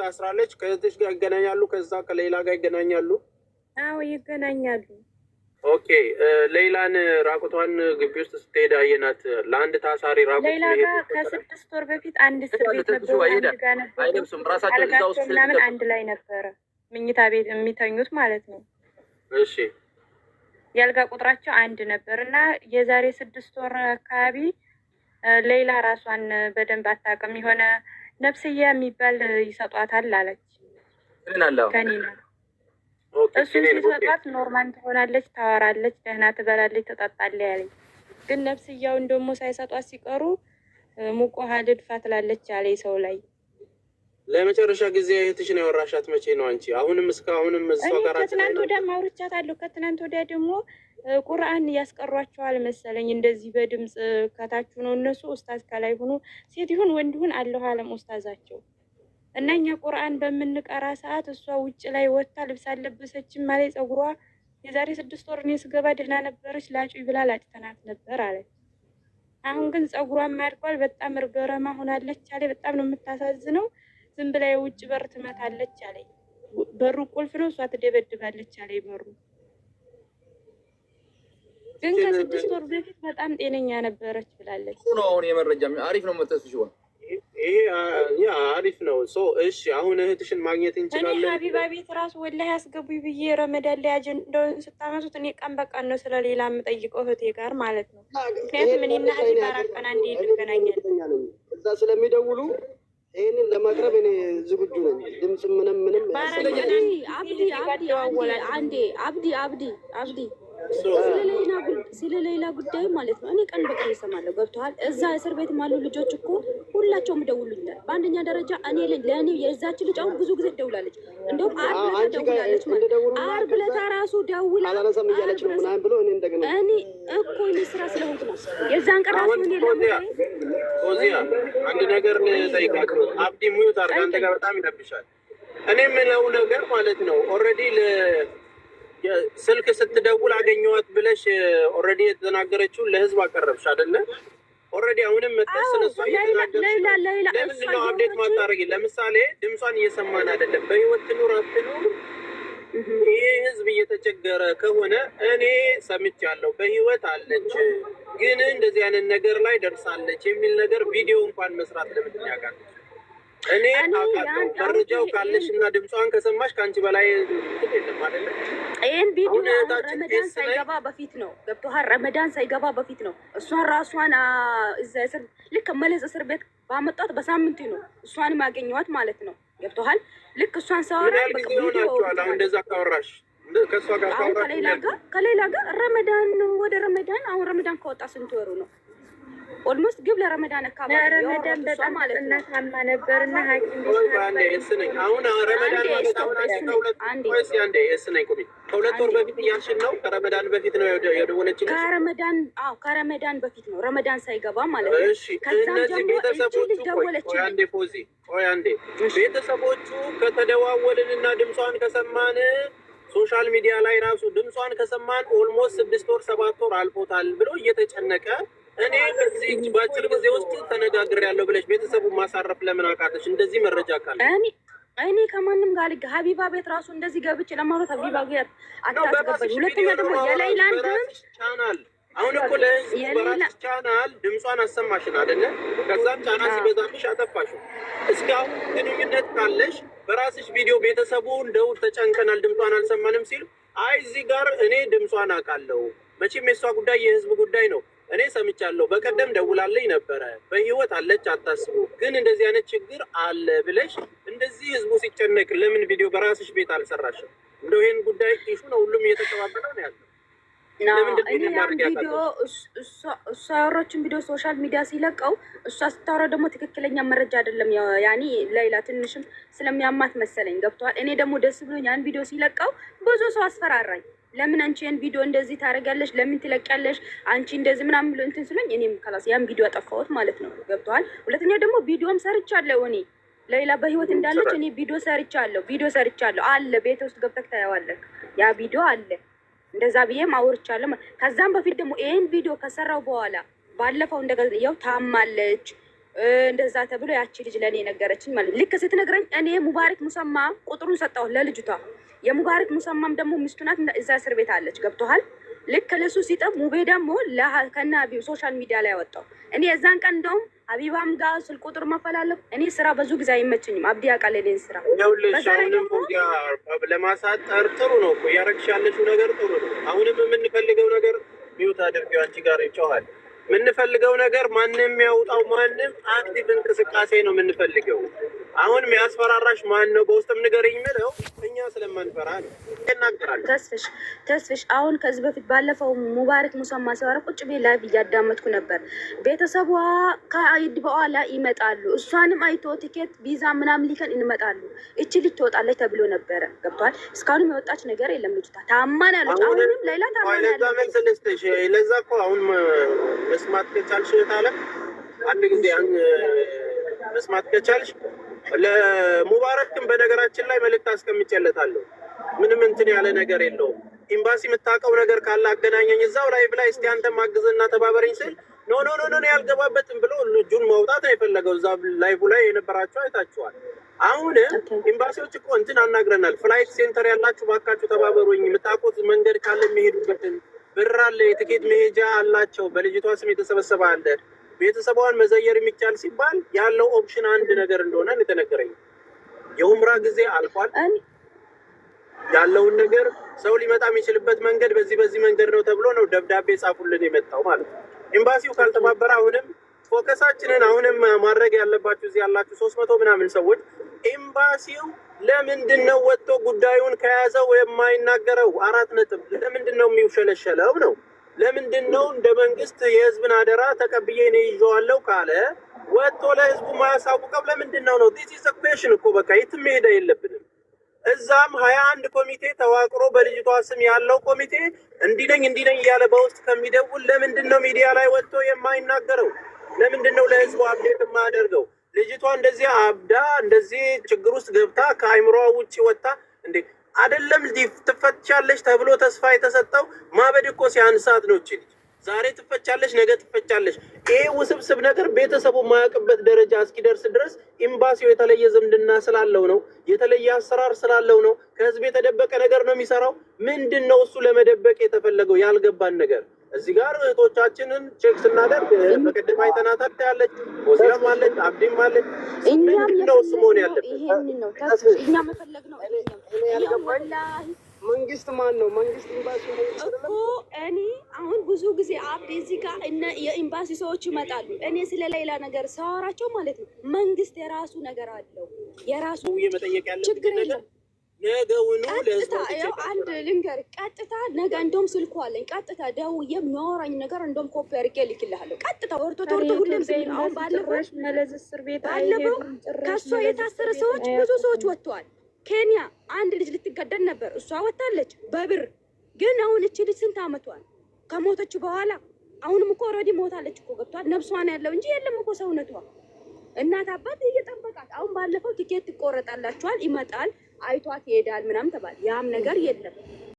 ታስራለች። ከእህትሽ ጋር ይገናኛሉ። ከዛ ከሌላ ጋር ይገናኛሉ። አዎ ይገናኛሉ። ኦኬ ሌላን ራቁቷን ግቢ ውስጥ ስትሄድ አየናት። ለአንድ ታሳሪ ራቁት ሌላ ጋር ከ6 ወር በፊት አንድ እስር ቤት ነበሩ። አንድ ጋር ነበሩ። አልጋቸው ምናምን አንድ ላይ ነበረ። ምኝታ ቤት የሚተኙት ማለት ነው። እሺ የአልጋ ቁጥራቸው አንድ ነበር እና የዛሬ 6 ወር አካባቢ ሌላ ራሷን በደንብ አታውቅም። የሆነ ነፍስያ የሚባል ይሰጧታል አለች ከኒና። እሱን ሲሰጧት ኖርማል ትሆናለች፣ ታወራለች፣ ደህና ትበላለች፣ ትጠጣለች ያለኝ። ግን ነፍስያውን ደግሞ ሳይሰጧት ሲቀሩ ሙቅ ውሃ ልድፋ ትላለች አለኝ ሰው ላይ። ለመጨረሻ ጊዜ እህትሽን ያወራሻት መቼ ነው አንቺ? አሁንም እስካሁንም እዛው ጋር ከትናንት ወዲያ ማውርቻታለሁ። ከትናንት ወዲያ ደግሞ ቁርአን ያስቀሯቸዋል መሰለኝ እንደዚህ በድምፅ ከታች ነው እነሱ ኡስታዝ ከላይ ሆኖ ሴት ይሁን ወንድ ይሁን አለሁ አለም ኡስታዛቸው እና እኛ ቁርአን በምንቀራ ሰዓት እሷ ውጭ ላይ ወጥታ ልብስ አለበሰችም ማለት ጸጉሯ የዛሬ 6 ወር እኔ ስገባ ደህና ነበረች ላጩኝ ብላ ላጭተናት ነበር አለ። አሁን ግን ጸጉሯም አድጓል፣ በጣም እርገረማ ሆናለች አለ። በጣም ነው የምታሳዝነው። ዝም ብላ የውጭ በር ትመታለች አለ። በሩ ቁልፍ ነው፣ እሷ ትደበድባለች አለ በሩ። ግን ከ6 ወር በፊት በጣም ጤነኛ ነበረች ብላለች። አሁን የመረጃ አሪፍ ነው መተስሽ ሆነ ይሄ ያ አሪፍ ነው። እሺ አሁን እህትሽን ማግኘት እንችላለን። እኔ ሀቢባ ቤት ራሱ ወላሂ ያስገቡኝ ብዬ ረመዳን ላይ አጀንዳውን ስታመሱት እኔ ቀን በቀን ነው ስለሌላ የምጠይቀው እህቴ ጋር ማለት ነው። ምክንያቱም እኔና ሀቢባ 4 ቀን አንዴ እንገናኛለን። እዛ ስለሚደውሉ ይሄንን ለማቅረብ እኔ ዝግጁ ነኝ። ድምጽ ምንም አብዲ ስለ ሌላ ጉዳይ ማለት ነው። እኔ ቀን በቀን እሰማለሁ። ገብቶሃል? እዛ እስር ቤት ያሉ ልጆች እኮ ሁላቸውም ይደውሉልኛል። በአንደኛ ደረጃ ለእኔ የዛች ልጅ አሁን ብዙ ጊዜ ትደውላለች። እንደውም ዓርብ ደውላለች ማለት ዓርብ ዕለት ራሱ ደውላ አላነሳም እያለች ነው ምናምን ብሎ እኔ እንደገና እኔ እኮ እኔ ስራ ስለሆንኩ ነው የዛን ቀን ራሱ እኔ ኦዚያ አንድ ነገር ጠይቃት። አብዲ ሙዩት አድርጋ አንተ ጋር በጣም ይደብሻል። እኔ የምለው ነገር ማለት ነው ኦልሬዲ ስልክ ስትደውል አገኘኋት ብለሽ ኦልሬዲ የተናገረችውን ለህዝብ አቀረብሽ አይደለ? ኦልሬዲ አሁንም መጥተሽ ስለሷ እየተናገርሽ ለምንድን ነው አፕዴት ማታረጊ? ለምሳሌ ድምጿን እየሰማን አይደለም። በህይወት ትኑር አትኑር ይህ ህዝብ እየተቸገረ ከሆነ እኔ ሰምቻለሁ። በህይወት አለች ግን እንደዚህ አይነት ነገር ላይ ደርሳለች የሚል ነገር ቪዲዮ እንኳን መስራት ለምንድን ያውቃል? እኔ አውቃለሁ። መረጃው ካለሽ እና ድምጿን ከሰማሽ ከአንቺ በላይ የለም አይደለ? ይሄን ቪዲዮ ረመዳን ሳይገባ በፊት ነው ገብቶሃል? ረመዳን ሳይገባ በፊት ነው እሷን ራሷን እዛ እስር ልክ መለስ እስር ቤት ባመጣት በሳምንቱ ነው እሷንም ያገኘኋት ማለት ነው። ገብቶሃል? ልክ እሷን ሳወራ በቃ ቪዲዮ አሁን እንደዛ ካወራሽ ከሷ ጋር ከሌላ ጋር ረመዳን ወደ ረመዳን አሁን ረመዳን ከወጣ ስንት ወሩ ነው? ኦልሞስት ግብ ለረመዳን አካባቢ ረመዳን በጣም እናታማ ነበርና ሐኪም አሁን ረመዳን ማለት አሁን ከ2 ወር በፊት እያልሽን ነው? ከረመዳን በፊት ነው የደወለችልሽ? ከረመዳን በፊት ነው ረመዳን ሳይገባ ማለት ነው። እሺ እነዚህ ቤተሰቦቹ ቤተሰቦቹ ከተደዋወልንና ድምጿን ከሰማን ሶሻል ሚዲያ ላይ ራሱ ድምጿን ከሰማን ኦልሞስት 6 ወር 7 ወር አልፎታል ብሎ እየተጨነቀ እኔ በዚህ ባጭር ጊዜ ውስጥ ተነጋግሬያለሁ ብለሽ ቤተሰቡን ማሳረፍ ለምን አቃተሽ? እንደዚህ መረጃ ካለ እኔ ከማንም ጋር ሀቢባ ቤት ራሱ እንደዚህ ገብቼ ለማውራት ሀቢባ ጋር አታስገባኝ። ሁለተኛ ደግሞ የሌላን ቻናል አሁን እኮ ለህዝቡ በራስሽ ቻናል ድምጿን አሰማሽን አይደለ? ከዛም ቻና ሲበዛብሽ አጠፋሽው። እስካሁን ግንኙነት ካለሽ በራስሽ ቪዲዮ ቤተሰቡ እንደው ተጨንቀናል ድምጿን አልሰማንም ሲሉ አይ እዚህ ጋር እኔ ድምጿን አውቃለሁ። መቼም የሷ ጉዳይ የህዝብ ጉዳይ ነው። እኔ ሰምቻለሁ። በቀደም ደውላልኝ ነበረ። በህይወት አለች አታስቡ፣ ግን እንደዚህ አይነት ችግር አለ ብለሽ እንደዚህ ህዝቡ ሲጨነቅ ለምን ቪዲዮ በራስሽ ቤት አልሰራሽም? እንደው ይሄን ጉዳይ ኢሹ ነው፣ ሁሉም እየተቀባበለ ነው ያለው። ቪዲዮ እሷ ያወራችን ቪዲዮ ሶሻል ሚዲያ ሲለቀው እሷ ስታወራ ደግሞ ትክክለኛ መረጃ አይደለም። ያኔ ሌላ ትንሽም ስለሚያማት መሰለኝ ገብተዋል። እኔ ደግሞ ደስ ብሎኝ ያን ቪዲዮ ሲለቀው ብዙ ሰው አስፈራራኝ። ለምን አንቺ ያን ቪዲዮ እንደዚህ ታደርጊያለሽ? ለምን ትለቂያለሽ? አንቺ እንደዚህ ምናምን ብሎ እንትን ስለኝ እኔም ከላስ ያን ቪዲዮ አጠፋሁት ማለት ነው። ገብተዋል። ሁለተኛ ደግሞ ቪዲዮም ሰርቻለሁ እኔ ሌላ በህይወት እንዳለች እኔ ቪዲዮ ሰርቻለሁ አለ ቤት ውስጥ ገብተህ ታያዋለህ። ያ ቪዲዮ አለ እንደዛ ብዬም አውርቻለሁ። ከዛም በፊት ደግሞ ይሄን ቪዲዮ ከሰራው በኋላ ባለፈው እንደገና ያው ታማለች እንደዛ ተብሎ ያቺ ልጅ ለእኔ ነገረችኝ ማለት ልክ ስትነግረኝ እኔ ሙባረክ ሙሰማ ቁጥሩን ሰጠሁት ለልጅቷ። የሙባረክ ሙሰማም ደግሞ ሚስቱ ናት፣ እዛ እስር ቤት አለች። ገብቶሃል? ልክ ለሱ ሲጠብ ሙቤ ደግሞ ከና ሶሻል ሚዲያ ላይ ያወጣው። እኔ የዛን ቀን እንደውም ሀቢባም ጋር ስልክ ቁጥር መፈላለግ እኔ ስራ ብዙ ጊዜ አይመችኝም። አብዲ ያውቃል የእኔን ስራ ለማሳጠር ጥሩ ነው እኮ እያደረግሽ ያለሽው ነገር ጥሩ ነው። አሁንም የምንፈልገው ነገር ሚውት አድርገው አንቺ ጋር ይጮሃል። የምንፈልገው ነገር ማንም ያውጣው፣ ማንም አክቲቭ እንቅስቃሴ ነው የምንፈልገው። አሁን የሚያስፈራራሽ ማን ነው? በውስጥም ንገረኝ የምለው እኛ ስለማንፈራ ነው። ይናገራል ተስፍሽ አሁን ከዚህ በፊት ባለፈው ሙባረክ ሙሰማ ሲያወራ ቁጭ ቤት ላይቭ እያዳመጥኩ ነበር። ቤተሰቧ ከአይድ በኋላ ይመጣሉ፣ እሷንም አይቶ ቲኬት ቪዛ ምናምን ሊከን እንመጣሉ፣ እቺ ልጅ ትወጣለች ተብሎ ነበረ። ገብቷል? እስካሁንም የወጣች ነገር የለም። ልጅቷ ታማን ያለች አሁንም ሌላ ታማን ያለች። ለዛ እኮ አሁን መስማት ከቻልሽ ታለ አንድ ጊዜ መስማት ከቻልሽ ለሙባረክም በነገራችን ላይ መልእክት አስቀምጬለታለሁ። ምንም እንትን ያለ ነገር የለውም። ኤምባሲ የምታውቀው ነገር ካለ አገናኘኝ እዛው ላይቭ ላይ እስቲ አንተ ማግዝና ተባበረኝ ስል ኖ ያልገባበትም ብሎ ልጁን ማውጣት ነው የፈለገው። እዛ ላይቭ ላይ የነበራቸው አይታችኋል። አሁንም ኤምባሲዎች እኮ እንትን አናግረናል። ፍላይት ሴንተር ያላችሁ ባካችሁ ተባበሩኝ፣ የምታውቁት መንገድ ካለ የሚሄዱበትን ብር አለ፣ የትኬት መሄጃ አላቸው፣ በልጅቷ ስም የተሰበሰበ አለ። ቤተሰቧን መዘየር የሚቻል ሲባል ያለው ኦፕሽን አንድ ነገር እንደሆነ የተነገረኝ። የኡምራ ጊዜ አልፏል። ያለውን ነገር ሰው ሊመጣ የሚችልበት መንገድ በዚህ መንገድ ነው ተብሎ ነው ደብዳቤ ጻፉልን የመጣው ማለት ነው። ኤምባሲው ካልተባበረ አሁንም ፎከሳችንን አሁንም ማድረግ ያለባችሁ እዚህ ያላችሁ 300 ምናምን ሰዎች ኤምባሲው ለምንድን ነው ወጥቶ ጉዳዩን ከያዘው የማይናገረው? 4 ነጥብ ለምንድን ነው የሚውሸለሸለው ነው? ለምንድን ነው እንደ መንግስት የህዝብን አደራ ተቀብዬ እኔ ይዤዋለሁ ካለ ወጥቶ ለህዝቡ ማያሳውቀው ለምንድን ነው? ዲስ ኢዝ አ ኩዌሽን እኮ በቃ የትም መሄድ የለብንም። እዛም 21 ኮሚቴ ተዋቅሮ በልጅቷ ስም ያለው ኮሚቴ እንዲህ ነኝ እያለ በውስጥ ከሚደውል ለምንድን ነው ሚዲያ ላይ ወጥቶ የማይናገረው? ለምንድን ነው ለህዝቡ አፕዴት የማያደርገው? ልጅቷ እንደዚህ አብዳ እንደዚህ ችግር ውስጥ ገብታ ከአይምሯ ውጭ ወጣ እንዴ አይደለም ትፈቻለሽ ተብሎ ተስፋ የተሰጠው ማበድ እኮ ሲያንሳት ነው። እቺ ዛሬ ትፈቻለሽ፣ ነገ ትፈቻለሽ። ይሄ ውስብስብ ነገር ቤተሰቡ የማያውቅበት ደረጃ እስኪደርስ ድረስ ኤምባሲው የተለየ ዝምድና ስላለው ነው፣ የተለየ አሰራር ስላለው ነው። ከህዝብ የተደበቀ ነገር ነው የሚሰራው። ምንድን ነው እሱ ለመደበቅ የተፈለገው? ያልገባን ነገር እዚህ ጋር እህቶቻችንን ቼክ ስናደርግ በቀደም አይተናታል። ያለች ወሲያም አለች፣ አብዲም አለች። እኛም ነው እሱ መሆን ያለበት ይሄንን ነው እኛ መፈለግ ነው። መንግስት ማን ነው? መንግስት ኤምባሲ እኮ እኔ አሁን ብዙ ጊዜ አብዲ እዚህ ጋር እነ የኤምባሲ ሰዎች ይመጣሉ። እኔ ስለ ሌላ ነገር ሳወራቸው ማለት ነው መንግስት የራሱ ነገር አለው፣ የራሱ የመጠየቅ ያለው ችግር የለም። ነገውኑ ቀጥታ ያው አንድ ልንገር፣ ቀጥታ ነገ እንደውም ስልኩ አለኝ። ቀጥታ ደውዬ የሚያወራኝ ነገር እንደውም ኮፒ አድርጌ ልክልሃለሁ። ቀጥታ ወርቶ ሁሉም ስል አሁን ባለፈው ከእሷ የታሰረ ሰዎች ብዙ ሰዎች ወጥተዋል። ኬንያ አንድ ልጅ ልትገደል ነበር፣ እሷ ወጣለች በብር። ግን አሁን እቺ ልጅ ስንት አመቷል ከሞተች በኋላ? አሁንም እኮ ኦልሬዲ ሞታለች እኮ ገብቷል። ነፍሷን ያለው እንጂ የለም እኮ ሰውነቷ። እናት አባት እየጠበቃት አሁን ባለፈው ቲኬት ትቆረጣላችኋል፣ ይመጣል አይቷት ይሄዳል ምናምን ተባለ። ያም ነገር የለም።